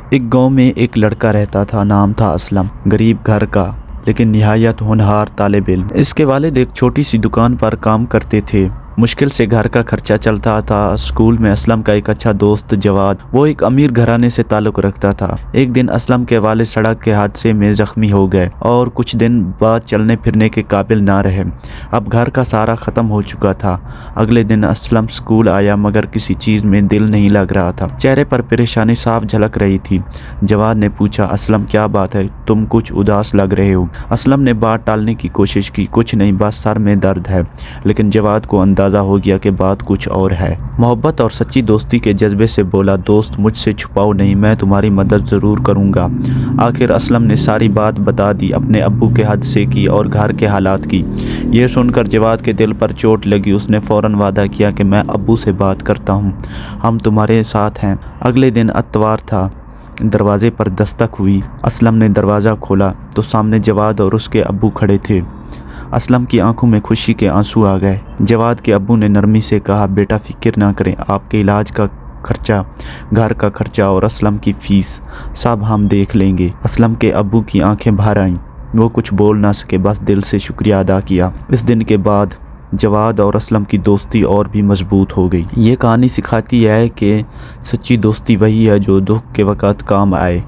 ایک گاؤں میں ایک لڑکا رہتا تھا، نام تھا اسلم۔ غریب گھر کا لیکن نہایت ہونہار طالب علم۔ اس کے والد ایک چھوٹی سی دکان پر کام کرتے تھے، مشکل سے گھر کا خرچہ چلتا تھا۔ اسکول میں اسلم کا ایک اچھا دوست جواد، وہ ایک امیر گھرانے سے تعلق رکھتا تھا۔ ایک دن اسلم کے والد سڑک کے حادثے میں زخمی ہو گئے اور کچھ دن بعد چلنے پھرنے کے قابل نہ رہے۔ اب گھر کا سارا ختم ہو چکا تھا۔ اگلے دن اسلم اسکول آیا مگر کسی چیز میں دل نہیں لگ رہا تھا، چہرے پر پریشانی صاف جھلک رہی تھی۔ جواد نے پوچھا، اسلم کیا بات ہے، تم کچھ اداس لگ رہے ہو؟ اسلم نے بات ٹالنے کی کوشش کی، کچھ نہیں، بس سر میں درد ہے۔ لیکن جواد کو اندازہ ہو گیا کہ بات کچھ اور ہے۔ محبت اور سچی دوستی کے جذبے سے بولا، دوست مجھ سے چھپاؤ نہیں، میں تمہاری مدد ضرور کروں گا۔ آخر اسلم نے ساری بات بتا دی، اپنے ابو کے حادثے کی اور گھر کے حالات کی۔ یہ سن کر جواد کے دل پر چوٹ لگی۔ اس نے فوراً وعدہ کیا کہ میں ابو سے بات کرتا ہوں، ہم تمہارے ساتھ ہیں۔ اگلے دن اتوار تھا، دروازے پر دستک ہوئی۔ اسلم نے دروازہ کھولا تو سامنے جواد اور اس کے ابو کھڑے تھے۔ اسلم کی آنکھوں میں خوشی کے آنسو آ گئے۔ جواد کے ابو نے نرمی سے کہا، بیٹا فکر نہ کریں، آپ کے علاج کا خرچہ، گھر کا خرچہ اور اسلم کی فیس سب ہم دیکھ لیں گے۔ اسلم کے ابو کی آنکھیں بھر آئیں، وہ کچھ بول نہ سکے، بس دل سے شکریہ ادا کیا۔ اس دن کے بعد جواد اور اسلم کی دوستی اور بھی مضبوط ہو گئی۔ یہ کہانی سکھاتی ہے کہ سچی دوستی وہی ہے جو دکھ کے وقت کام آئے۔